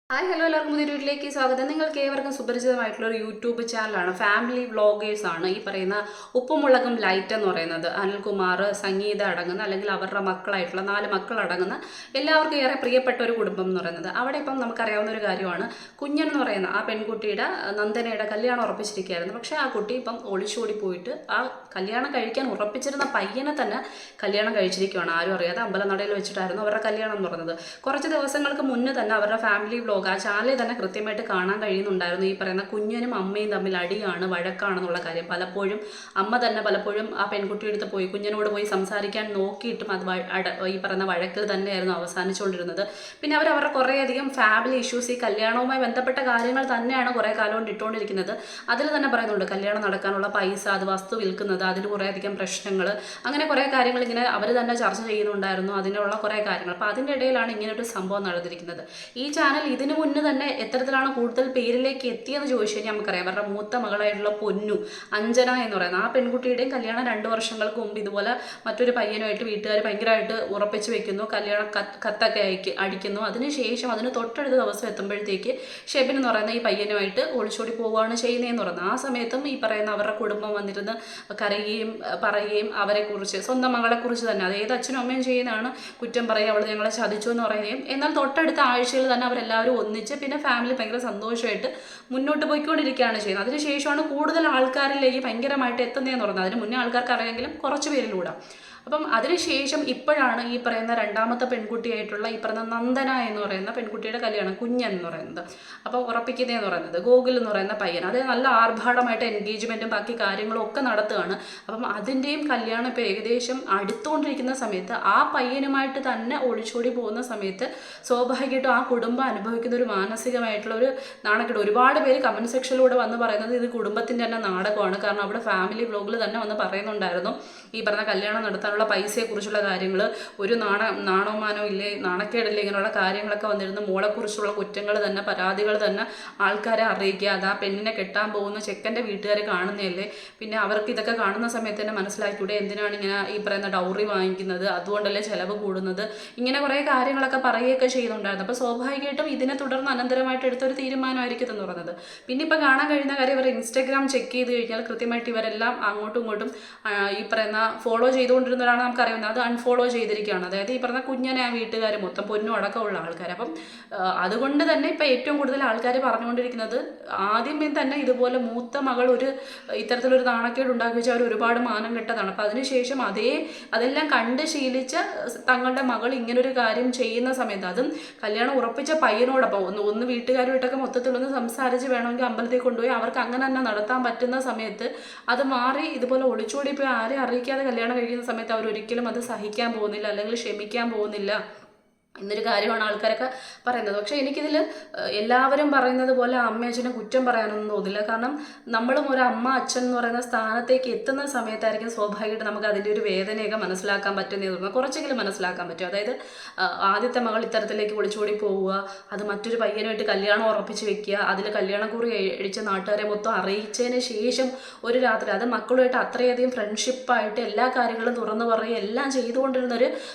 Hi hello എല്ലാവർക്കും പുതിയ വീട്ടിലേക്ക് സ്വാഗതം. നിങ്ങൾക്ക് ഏവർക്കും സുപരിചിതമായിട്ടുള്ള ഒരു യൂട്യൂബ് ചാനലാണ്. ഫാമിലി വ്ളോഗേഴ്സ് ആണ് ഈ പറയുന്ന ഉപ്പുമുളകും ലൈറ്റ് എന്ന് പറയുന്നത്. അനിൽകുമാർ, സംഗീത അടങ്ങുന്ന അല്ലെങ്കിൽ അവരുടെ മക്കളായിട്ടുള്ള 4 മക്കൾ അടങ്ങുന്ന എല്ലാവർക്കും ഏറെ പ്രിയപ്പെട്ട ഒരു കുടുംബം എന്ന് പറയുന്നത്. അവിടെ ഇപ്പം നമുക്കറിയാവുന്ന ഒരു കാര്യമാണ്, കുഞ്ഞൻ എന്ന് പറയുന്ന ആ പെൺകുട്ടിയുടെ നന്ദനയുടെ കല്യാണം ഉറപ്പിച്ചിരിക്കുകയായിരുന്നു. പക്ഷേ ആ കുട്ടി ഇപ്പം ഒളിച്ചോടി പോയിട്ട് ആ കല്യാണം കഴിക്കാൻ ഉറപ്പിച്ചിരുന്ന പയ്യനെ തന്നെ കല്യാണം കഴിച്ചിരിക്കുകയാണ്. ആരും അറിയാതെ അമ്പലനടയിൽ വെച്ചിട്ടായിരുന്നു അവരുടെ കല്യാണം എന്ന് പറയുന്നത്. കുറച്ച് ദിവസങ്ങൾക്ക് മുന്നേ തന്നെ അവരുടെ ഫാമിലി വ്ളോഗ് ആ ചാനലിൽ തന്നെ കൃത്യമായിട്ട് കാണാൻ കഴിയുന്നുണ്ടായിരുന്നു. ഈ പറയുന്ന കുഞ്ഞനും അമ്മയും തമ്മിൽ അടിയാണ്, വഴക്കാണെന്നുള്ള കാര്യം. പലപ്പോഴും അമ്മ തന്നെ പലപ്പോഴും ആ പെൺകുട്ടിയുടെ അടുത്ത് പോയി കുഞ്ഞനോട് പോയി സംസാരിക്കാൻ നോക്കിയിട്ടും അത് ഈ പറയുന്ന വഴക്കിൽ തന്നെയായിരുന്നു അവസാനിച്ചുകൊണ്ടിരുന്നത്. പിന്നെ അവരുടെ കുറേയധികം ഫാമിലി ഇഷ്യൂസ്, ഈ കല്യാണവുമായി ബന്ധപ്പെട്ട കാര്യങ്ങൾ തന്നെയാണ് കുറേ കാലം കൊണ്ട് ഇട്ടുകൊണ്ടിരിക്കുന്നത്. അതിൽ തന്നെ പറയുന്നുണ്ട് കല്യാണം നടക്കാനുള്ള പൈസ, അത് വസ്തു വിൽക്കുന്നത്, അതിൽ കുറേയധികം പ്രശ്നങ്ങൾ, അങ്ങനെ കുറേ കാര്യങ്ങൾ ഇങ്ങനെ അവർ തന്നെ ചർച്ച ചെയ്യുന്നുണ്ടായിരുന്നു. അതിനുള്ള കുറേ കാര്യങ്ങൾ. അപ്പോൾ അതിൻ്റെ ഇടയിലാണ് ഇങ്ങനൊരു സംഭവം നടന്നിരിക്കുന്നത്. ഈ ചാനൽ ഇതിന് മുന്നേ തന്നെ എത്തരത്തിലാണ് കൂടുതൽ പേരിലേക്ക് എത്തിയെന്ന് ചോദിച്ചു കഴിഞ്ഞാൽ നമുക്കറിയാം. അവരുടെ മൂത്ത മകളായിട്ടുള്ള പൊന്നു, അഞ്ജന എന്ന് പറയുന്ന ആ പെൺകുട്ടിയുടെയും കല്യാണം 2 വർഷങ്ങൾക്ക് മുമ്പ് ഇതുപോലെ മറ്റൊരു പയ്യനുമായിട്ട് വീട്ടുകാർ ഭയങ്കരമായിട്ട് ഉറപ്പിച്ച് വെക്കുന്നു. കല്യാണം കത്തൊക്കെ അടിക്കുന്നു. അതിനുശേഷം അതിന് തൊട്ടടുത്ത ദിവസം എത്തുമ്പോഴത്തേക്ക് ഷെബിൻ എന്ന് പറയുന്ന ഈ പയ്യനുമായിട്ട് ഒളിച്ചോടി പോവുകയാണ് ചെയ്യുന്നതെന്ന് പറയുന്നത്. ആ സമയത്തും ഈ പറയുന്ന അവരുടെ കുടുംബം വന്നിരുന്ന് കരയുകയും പറയുകയും അവരെക്കുറിച്ച്, സ്വന്തം മകളെക്കുറിച്ച് തന്നെ, അത് ഏത് അച്ഛനും അമ്മയും ചെയ്യുന്നതാണ്, കുറ്റം പറയുക, അവൾ ഞങ്ങളെ ചതിച്ചു എന്ന് പറയുകയും. എന്നാൽ തൊട്ടടുത്ത ആഴ്ചയിൽ തന്നെ അവരെല്ലാവരും ഒന്നിച്ച് പിന്നെ ഫാമിലി ഭയങ്കര സന്തോഷമായിട്ട് മുന്നോട്ട് പോയിക്കൊണ്ടിരിക്കുകയാണ് ചെയ്യുന്നത്. അതിനുശേഷമാണ് കൂടുതൽ ആൾക്കാരിലേക്ക് ഭയങ്കരമായിട്ട് എത്തുന്നതെന്ന് പറയുന്നത്. അതിന് മുന്നേ ആൾക്കാർക്ക് അറിയാമെങ്കിലും കുറച്ച് പേരിലൂടെ. അപ്പം അതിനുശേഷം ഇപ്പോഴാണ് ഈ പറയുന്ന രണ്ടാമത്തെ പെൺകുട്ടിയായിട്ടുള്ള ഈ പറയുന്ന നന്ദന എന്ന് പറയുന്ന പെൺകുട്ടിയുടെ കല്യാണം, കുഞ്ഞൻ എന്ന് പറയുന്നത്. അപ്പോൾ ഉറപ്പിക്കുന്നതെന്ന് പറയുന്നത് ഗോകുൽ എന്ന് പറയുന്ന പയ്യൻ. അത് നല്ല ആർഭാടമായിട്ട് എൻഗേജ്മെൻറ്റും ബാക്കി കാര്യങ്ങളും ഒക്കെ നടത്തുകയാണ്. അപ്പം അതിൻ്റെയും കല്യാണം ഇപ്പോൾ ഏകദേശം അടുത്തുകൊണ്ടിരിക്കുന്ന സമയത്ത് ആ പയ്യനുമായിട്ട് തന്നെ ഒളിച്ചോടി പോകുന്ന സമയത്ത് സ്വാഭാവികമായിട്ടും ആ കുടുംബം അനുഭവിക്കുന്ന ഒരു മാനസികമായിട്ടുള്ള ഒരു നാണക്കേട്. ഒരുപാട് പേര് കമൻറ്റ് സെക്ഷനിലൂടെ വന്ന് പറയുന്നത് ഇത് കുടുംബത്തിൻ്റെ തന്നെ നാടകമാണ്. കാരണം അവിടെ ഫാമിലി വ്ലോഗിൽ തന്നെ വന്ന് പറയുന്നുണ്ടായിരുന്നു ഈ പറഞ്ഞ കല്യാണം നടത്താനുള്ള പൈസയെക്കുറിച്ചുള്ള കാര്യങ്ങൾ, ഒരു നാണവമാനോ ഇല്ലേ, നാണക്കേടില്ലേ, ഇങ്ങനെയുള്ള കാര്യങ്ങളൊക്കെ വന്നിരുന്നു. മോളെക്കുറിച്ചുള്ള കുറ്റങ്ങൾ തന്നെ, പരാതികൾ തന്നെ ആൾക്കാരെ അറിയിക്കുക. അത് ആ പെണ്ണിനെ കെട്ടാൻ പോകുന്ന ചെക്കൻ്റെ വീട്ടുകാർ കാണുന്നതല്ലേ. പിന്നെ അവർക്ക് ഇതൊക്കെ കാണുന്ന സമയത്ത് തന്നെ മനസ്സിലാക്കിയൂടെ എന്തിനാണ് ഇങ്ങനെ ഈ പറയുന്ന ഡൗറി വാങ്ങിക്കുന്നത്, അതുകൊണ്ടല്ലേ ചിലവ് കൂടുന്നത്, ഇങ്ങനെ കുറേ കാര്യങ്ങളൊക്കെ പറയുകയൊക്കെ ചെയ്യുന്നുണ്ടായിരുന്നു. അപ്പോൾ സ്വാഭാവികമായിട്ടും ഇതിനെ തുടർന്ന് അനന്തരമായിട്ട് എടുത്തൊരു തീരുമാനമായിരിക്കും എന്ന് പറയുന്നത്. പിന്നെ ഇപ്പോൾ കാണാൻ കഴിയുന്ന കാര്യം, ഇവർ ഇൻസ്റ്റാഗ്രാം ചെക്ക് ചെയ്ത് കഴിഞ്ഞാൽ കൃത്യമായിട്ട് ഇവരെല്ലാം അങ്ങോട്ടും ഇങ്ങോട്ടും ഈ പറയുന്ന ഫോളോ ചെയ്തുകൊണ്ടിരുന്നവരാണ് നമുക്കറിയുന്നത്. അത് അൺഫോളോ ചെയ്തിരിക്കുകയാണ്. അതായത് ഈ പറഞ്ഞ കുഞ്ഞനെ ആ വീട്ടുകാർ മൊത്തം, പൊന്നും അടക്കമുള്ള ആൾക്കാർ. അപ്പം അതുകൊണ്ട് തന്നെ ഇപ്പം ഏറ്റവും കൂടുതൽ ആൾക്കാർ പറഞ്ഞുകൊണ്ടിരിക്കുന്നത്, ആദ്യമേ തന്നെ ഇതുപോലെ മൂത്ത മകൾ ഒരു ഇത്തരത്തിലൊരു നാണക്കേട് ഉണ്ടാക്കി വെച്ചാൽ അവർ ഒരുപാട് മാനം കെട്ടതാണ്. അപ്പം അതിനുശേഷം അതെല്ലാം കണ്ട് ശീലിച്ച തങ്ങളുടെ മകൾ ഇങ്ങനൊരു കാര്യം ചെയ്യുന്ന സമയത്ത്, അതും കല്യാണം ഉറപ്പിച്ച പയ്യനോടൊപ്പം ഒന്ന് വീട്ടുകാരുമായിട്ടൊക്കെ മൊത്തത്തിലൊന്ന് സംസാരിച്ച് വേണമെങ്കിൽ അമ്പലത്തിൽ കൊണ്ടുപോയി അവർക്ക് അങ്ങനെ തന്നെ നടത്താൻ പറ്റുന്ന സമയത്ത് അത് മാറി ഇതുപോലെ ഒളിച്ചോടി പോയി ആരെ അറിയിക്കാതെ കല്യാണം കഴിക്കുന്ന സമയത്ത് അവരൊരിക്കലും അത് സഹിക്കാൻ പോകുന്നില്ല, അല്ലെങ്കിൽ ക്ഷമിക്കാൻ പോകുന്നില്ല എന്നൊരു കാര്യമാണ് ആൾക്കാരൊക്കെ പറയുന്നത്. പക്ഷേ എനിക്കിതിൽ എല്ലാവരും പറയുന്നത് പോലെ അമ്മയച്ഛനെ കുറ്റം പറയാനൊന്നും തോന്നില്ല. കാരണം നമ്മളും ഒരു അമ്മ അച്ഛൻ എന്ന് പറയുന്ന സ്ഥാനത്തേക്ക് എത്തുന്ന സമയത്തായിരിക്കും സ്വാഭാവികമായിട്ട് നമുക്ക് അതിൻ്റെ ഒരു വേദനയൊക്കെ മനസ്സിലാക്കാൻ പറ്റുന്നതെന്ന് തോന്നുന്നത്. കുറച്ചെങ്കിലും മനസ്സിലാക്കാൻ പറ്റും. അതായത് ആദ്യത്തെ മകൾ ഇത്തരത്തിലേക്ക് ഒളിച്ചോടി പോവുക, അത് മറ്റൊരു പയ്യനുമായിട്ട് കല്യാണം ഉറപ്പിച്ച് വെക്കുക, അതിൽ കല്യാണക്കുറി അഴിച്ച നാട്ടുകാരെ മൊത്തം അറിയിച്ചതിന് ശേഷം ഒരു രാത്രി, അത് മക്കളുമായിട്ട് അത്രയധികം ഫ്രണ്ട്ഷിപ്പായിട്ട് എല്ലാ കാര്യങ്ങളും തുറന്നു പറയുക എല്ലാം ചെയ്തുകൊണ്ടിരുന്നൊരു,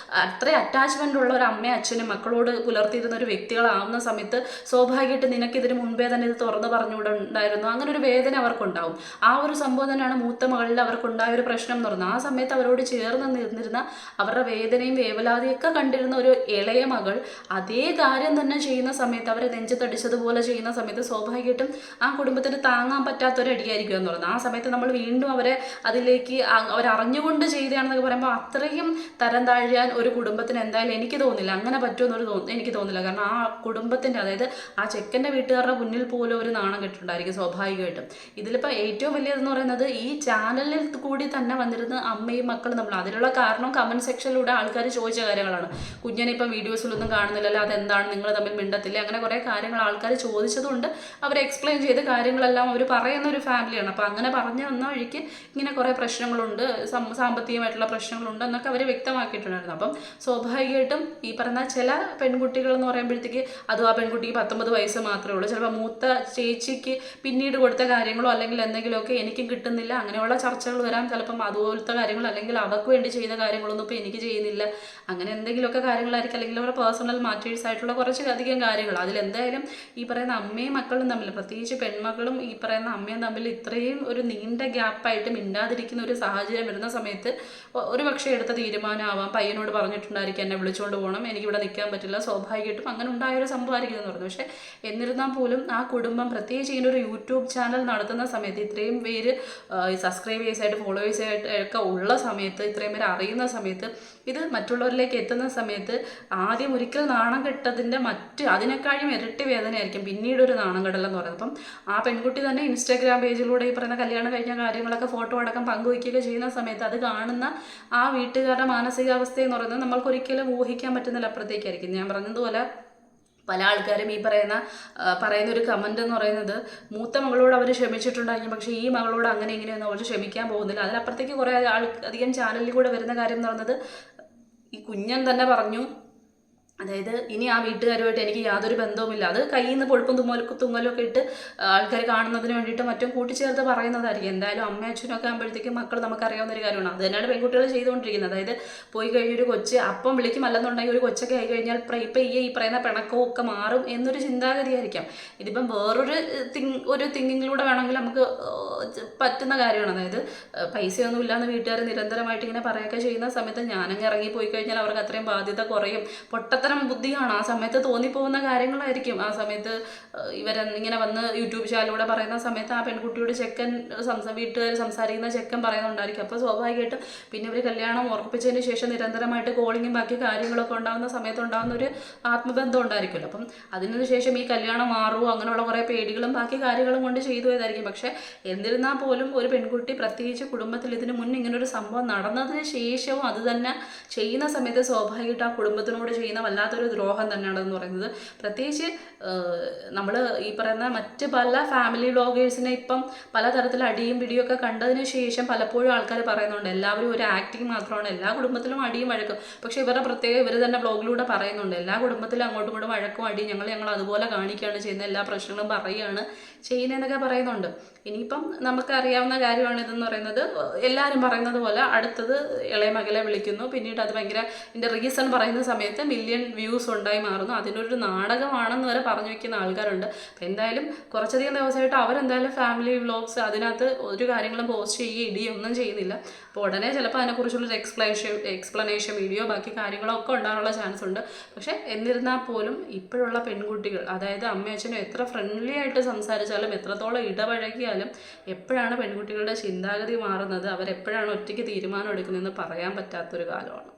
അത്രയും അറ്റാച്ച്മെൻ്റ് ഉള്ള ഒരു അമ്മയും അച്ഛനും മക്കളോട് പുലർത്തിയിരുന്ന ഒരു വ്യക്തികളാവുന്ന സമയത്ത് സ്വാഭാവികമായിട്ട് നിനക്കിതിന് മുൻപേ തന്നെ ഇത് തുറന്ന് പറഞ്ഞുകൊണ്ടുണ്ടായിരുന്നു, അങ്ങനെ ഒരു വേദന അവർക്കുണ്ടാവും. ആ ഒരു സംഭവം തന്നെയാണ് മൂത്ത മകളിൽ അവർക്കുണ്ടായ ഒരു പ്രശ്നം എന്ന് പറയുന്നത്. ആ സമയത്ത് അവരോട് ചേർന്ന് നിന്നിരുന്ന, അവരുടെ വേദനയും വേവലാതിയൊക്കെ കണ്ടിരുന്ന ഒരു ഇളയ മകൾ അതേ കാര്യം തന്നെ ചെയ്യുന്ന സമയത്ത്, അവരെ നെഞ്ചത്തടിച്ചതുപോലെ ചെയ്യുന്ന സമയത്ത് സ്വാഭാവികമായിട്ടും ആ കുടുംബത്തിന് താങ്ങാൻ പറ്റാത്തൊരടിയായിരിക്കും എന്ന് പറയുന്നത്. ആ സമയത്ത് നമ്മൾ വീണ്ടും അവരെ അതിലേക്ക് അവരറിഞ്ഞുകൊണ്ട് ചെയ്തതാണെന്നൊക്കെ പറയുമ്പോൾ അത്രയും തരം താഴ്ത്താൻ ഒരു കുടുംബത്തിന് എന്തായാലും എനിക്ക് തോന്നില്ല, അങ്ങനെ പറ്റുമെന്നൊരു എനിക്ക് തോന്നില്ല. കാരണം ആ കുടുംബത്തിൻ്റെ, അതായത് ആ ചെക്കൻ്റെ വീട്ടുകാരുടെ മുന്നിൽ പോലും ഒരു നാണം കെട്ടിട്ടുണ്ടായിരിക്കും സ്വാഭാവികമായിട്ടും. ഇതിലിപ്പോൾ ഏറ്റവും വലിയതെന്ന് പറയുന്നത് ഈ ചാനലിൽ കൂടി തന്നെ വന്നിരുന്ന അമ്മയും മക്കളും നമ്മൾ, അതിലുള്ള കാരണം കമൻറ്റ് സെക്ഷനിലൂടെ ആൾക്കാർ ചോദിച്ച കാര്യങ്ങളാണ്. കുഞ്ഞിനിപ്പം വീഡിയോസിലൊന്നും കാണുന്നില്ലല്ലോ, അതെന്താണ്, നിങ്ങൾ തമ്മിൽ മിണ്ടത്തില്ലേ, അങ്ങനെ കുറേ കാര്യങ്ങൾ ആൾക്കാർ ചോദിച്ചതുകൊണ്ട് അവർ എക്സ്പ്ലെയിൻ ചെയ്ത് കാര്യങ്ങളെല്ലാം അവർ പറയുന്ന ഒരു ഫാമിലിയാണ്. അപ്പോൾ അങ്ങനെ പറഞ്ഞു വന്ന വഴിക്ക് ഇങ്ങനെ കുറേ പ്രശ്നങ്ങളുണ്ട്, സാമ്പത്തികമായിട്ടുള്ള പ്രശ്നങ്ങളുണ്ട് എന്നൊക്കെ അവർ വ്യക്തമാക്കിയിട്ടുണ്ടായിരുന്നു. അപ്പം സ്വാഭാവികമായിട്ടും ഈ പറയുന്ന ചില പെൺകുട്ടികൾ എന്ന് പറയുമ്പോഴത്തേക്ക് അതും ആ പെൺകുട്ടിക്ക് 19 വയസ്സ് മാത്രമേ ഉള്ളൂ, ചിലപ്പോൾ മൂത്ത ചേച്ചിക്ക് പിന്നീട് കൊടുത്ത കാര്യങ്ങളോ അല്ലെങ്കിൽ എന്തെങ്കിലുമൊക്കെ എനിക്കും കിട്ടുന്നില്ല, അങ്ങനെയുള്ള ചർച്ചകൾ വരാം. ചിലപ്പം അതുപോലത്തെ കാര്യങ്ങൾ അല്ലെങ്കിൽ അവർക്ക് വേണ്ടി ചെയ്ത കാര്യങ്ങളൊന്നും ഇപ്പോൾ എനിക്ക് ചെയ്യുന്നില്ല, അങ്ങനെ എന്തെങ്കിലുമൊക്കെ കാര്യങ്ങളായിരിക്കും. അല്ലെങ്കിൽ അവരുടെ പേഴ്സണൽ മാറ്റേഴ്സ് ആയിട്ടുള്ള കുറച്ചധികം കാര്യങ്ങൾ. അതിലെന്തായാലും ഈ പറയുന്ന അമ്മയും മക്കളും തമ്മിൽ, പ്രത്യേകിച്ച് പെൺമക്കളും ഈ പറയുന്ന അമ്മയും തമ്മിൽ ഇത്രയും ഒരു നീണ്ട ഗ്യാപ്പായിട്ട് മിണ്ടാതിരിക്കുന്ന ഒരു സാഹചര്യം വരുന്ന സമയത്ത് ഒരു പക്ഷേ എടുത്ത തീരുമാനമാവാം. പയ്യനോട് പറഞ്ഞിട്ടുണ്ടായിരിക്കും എന്നെ വിളിച്ചുകൊണ്ട് പോകണം, എനിക്കിവിടെ നിൽക്കാൻ പറ്റില്ല, സ്വാഭാവികമായിട്ടും അങ്ങനെ ഉണ്ടായൊരു സംഭവമായിരിക്കും എന്ന് പറഞ്ഞു. പക്ഷേ എന്നിരുന്നാൽ പോലും ആ കുടുംബം, പ്രത്യേകിച്ച് ഇങ്ങനെ ഒരു യൂട്യൂബ് ചാനൽ നടത്തുന്ന സമയത്ത് ഇത്രയും പേര് സബ്സ്ക്രൈബേഴ്സായിട്ട് ഫോളോവേഴ്സായിട്ട് ഒക്കെ ഉള്ള സമയത്ത്, ഇത്രയും പേര് അറിയുന്ന സമയത്ത്, ഇത് മറ്റുള്ളവരിലേക്ക് എത്തുന്ന സമയത്ത് ആദ്യം ഒരിക്കൽ നാണം കെട്ടതിൻ്റെ അതിനേക്കാളും ഇരട്ടി വേദനയായിരിക്കും പിന്നീട് ഒരു നാണം കെടലെന്ന് പറയുന്നത്. അപ്പം ആ പെൺകുട്ടി തന്നെ ഇൻസ്റ്റാഗ്രാം പേജിലൂടെ ഈ പറയുന്ന കല്യാണം കഴിഞ്ഞ കാര്യങ്ങളൊക്കെ ഫോട്ടോ അടക്കം പങ്കുവയ്ക്കുകയൊക്കെ ചെയ്യുന്ന സമയത്ത് അത് കാണുന്ന ആ വീട്ടുകാരുടെ മാനസികാവസ്ഥ എന്ന് പറയുന്നത് നമ്മൾക്കൊരിക്കലും ഊഹിക്കാൻ പറ്റുന്നില്ല അപ്പുറത്തേക്കായിരിക്കും. ഞാൻ പറഞ്ഞതുപോലെ പല ആൾക്കാരും ഈ പറയുന്ന ഒരു കമൻ്റ് എന്ന് പറയുന്നത്, മൂത്ത മകളോട് അവർ ക്ഷമിച്ചിട്ടുണ്ടായിരിക്കും, പക്ഷേ ഈ മകളോട് അങ്ങനെ ഇങ്ങനെയൊന്നും അവർ ക്ഷമിക്കാൻ പോകുന്നില്ല. അതിലപ്പുറത്തേക്ക് കുറേ അധികം ചാനലിൽ കൂടെ വരുന്ന കാര്യം എന്ന് പറയുന്നത്, ഈ കുഞ്ഞൻ തന്നെ പറഞ്ഞു, അതായത് ഇനി ആ വീട്ടുകാരുമായിട്ട് എനിക്ക് യാതൊരു ബന്ധവുമില്ല. അത് കയ്യിൽ നിന്ന് പൊഴുപ്പും തുങ്ങലൊക്കെ ഇട്ട് ആൾക്കാർ കാണുന്നതിന് വേണ്ടിയിട്ട് മറ്റും കൂട്ടിച്ചേർത്ത് പറയുന്നതായിരിക്കും. എന്തായാലും അമ്മയും അച്ഛനൊക്കെ ആകുമ്പോഴത്തേക്കും മക്കൾ നമുക്കറിയാവുന്ന ഒരു കാര്യമാണ്. അത് തന്നെയാണ് പെൺകുട്ടികൾ ചെയ്തുകൊണ്ടിരിക്കുന്നത്. അതായത് പോയി കഴിഞ്ഞൊരു കൊച്ച് അപ്പം വിളിക്കും, അല്ലെന്നുണ്ടെങ്കിൽ ഒരു കൊച്ചൊക്കെ ആയി കഴിഞ്ഞാൽ ഇപ്പം ഈ പറയുന്ന പിണക്കവും ഒക്കെ മാറും എന്നൊരു ചിന്താഗതിയായിരിക്കാം. ഇതിപ്പം വേറൊരു തിങ്കിങ്ങിലൂടെ വേണമെങ്കിൽ നമുക്ക് പറ്റുന്ന കാര്യമാണ്. അതായത് പൈസയൊന്നും ഇല്ലാന്ന് വീട്ടുകാർ നിരന്തരമായിട്ട് ഇങ്ങനെ പറയുകയൊക്കെ ചെയ്യുന്ന സമയത്ത് ഞാനങ്ങ് ഇറങ്ങിപ്പോയി കഴിഞ്ഞാൽ അവർക്ക് അത്രയും ബാധ്യത കുറയും. പൊട്ടത്തരം ബുദ്ധിയാണ് ആ സമയത്ത് തോന്നിപ്പോകുന്ന കാര്യങ്ങളായിരിക്കും. ആ സമയത്ത് ഇവരിങ്ങനെ വന്ന് യൂട്യൂബ് ചാനലിലൂടെ പറയുന്ന സമയത്ത് ആ പെൺകുട്ടിയോട് വീട്ടുകാർ സംസാരിക്കുന്ന ചെക്കൻ പറയുന്നുണ്ടായിരിക്കും. അപ്പോൾ സ്വാഭാവികമായിട്ടും പിന്നെ ഇവർ കല്യാണം ഉറപ്പിച്ചതിന് ശേഷം നിരന്തരമായിട്ട് കോളിങ്ങും ബാക്കി കാര്യങ്ങളൊക്കെ ഉണ്ടാകുന്ന സമയത്ത് ഉണ്ടാകുന്ന ഒരു ആത്മബന്ധം ഉണ്ടായിരിക്കുമല്ലോ. അപ്പം അതിനു ശേഷം ഈ കല്യാണം മാറുമോ അങ്ങനെയുള്ള കുറേ പേടികളും ബാക്കി കാര്യങ്ങളും കൊണ്ട് ചെയ്തു പോയതായിരിക്കും. പക്ഷേ എന്നിരുന്നാൽ പോലും ഒരു പെൺകുട്ടി, പ്രത്യേകിച്ച് കുടുംബത്തിൽ ഇതിനു മുന്നേ ഇങ്ങനൊരു സംഭവം നടന്നതിന് ശേഷവും അത് തന്നെ ചെയ്യുന്ന സമയത്ത് സ്വാഭാവികമായിട്ട് ആ കുടുംബത്തിനോട് ചെയ്യുന്ന വല്ലാത്തൊരു ദ്രോഹം തന്നെയാണെന്ന് പറയുന്നത്. പ്രത്യേകിച്ച് നമ്മൾ ഈ പറയുന്ന മറ്റ് പല ഫാമിലി വ്ളോഗേഴ്സിനെ ഇപ്പം പലതരത്തിൽ അടിയും പിടിയും ഒക്കെ കണ്ടതിന് ശേഷം പലപ്പോഴും ആൾക്കാർ പറയുന്നുണ്ട് എല്ലാവരും ഒരു ആക്ടിങ് മാത്രമാണ്, എല്ലാ കുടുംബത്തിലും അടിയും വഴക്കും. പക്ഷേ ഇവർ തന്നെ ബ്ലോഗിലൂടെ പറയുന്നുണ്ട് എല്ലാ കുടുംബത്തിലും അങ്ങോട്ടും ഇങ്ങോട്ടും വഴക്കും അടിയും ഞങ്ങൾ അതുപോലെ കാണിക്കുകയാണ് ചെയ്യുന്നത്, എല്ലാ പ്രശ്നങ്ങളും പറയുകയാണ് ചെയ്യുന്നതെന്നൊക്കെ പറയുന്നുണ്ട്. ഇനിയിപ്പം നമുക്കറിയാവുന്ന കാര്യമാണ് ഇതെന്ന് പറയുന്നത്. എല്ലാവരും പറയുന്നത് പോലെ അടുത്തത് ഇളയ മകളെ വിളിക്കുന്നു, പിന്നീട് അത് ഭയങ്കര ഇതിൻ്റെ റീസൺ പറയുന്ന സമയത്ത് മില്യൺ വ്യൂസ് ഉണ്ടായി മാറുന്നു. അതിനൊരു നാടകമാണെന്ന് വരെ പറഞ്ഞു വയ്ക്കുന്ന ആൾക്കാരുണ്ട്. അപ്പം എന്തായാലും കുറച്ചധികം ദിവസമായിട്ട് അവരെന്തായാലും ഫാമിലി വ്ളോഗ്സ് അതിനകത്ത് ഒരു കാര്യങ്ങളും പോസ്റ്റ് ചെയ്യുകയും ഇടുകയും ഒന്നും ചെയ്യുന്നില്ല. അപ്പോൾ ഉടനെ ചിലപ്പോൾ അതിനെക്കുറിച്ചുള്ളൊരു എക്സ്പ്ലനേഷൻ വീഡിയോ ബാക്കി കാര്യങ്ങളൊക്കെ ഉണ്ടാകാനുള്ള ചാൻസ് ഉണ്ട്. പക്ഷേ എന്നിരുന്നാൽ പോലും ഇപ്പോഴുള്ള പെൺകുട്ടികൾ, അതായത് അമ്മയച്ഛനും എത്ര ഫ്രണ്ട്ലി ആയിട്ട് സംസാരിച്ചാലും എത്രത്തോളം ഇടപഴകിയാലും എപ്പോഴാണ് പെൺകുട്ടികളുടെ ചിന്താഗതി മാറുന്നത്, അവരെപ്പോഴാണ് ഒറ്റയ്ക്ക് തീരുമാനം എടുക്കുന്നതെന്ന് പറയാൻ പറ്റാത്തൊരു കാലമാണ്.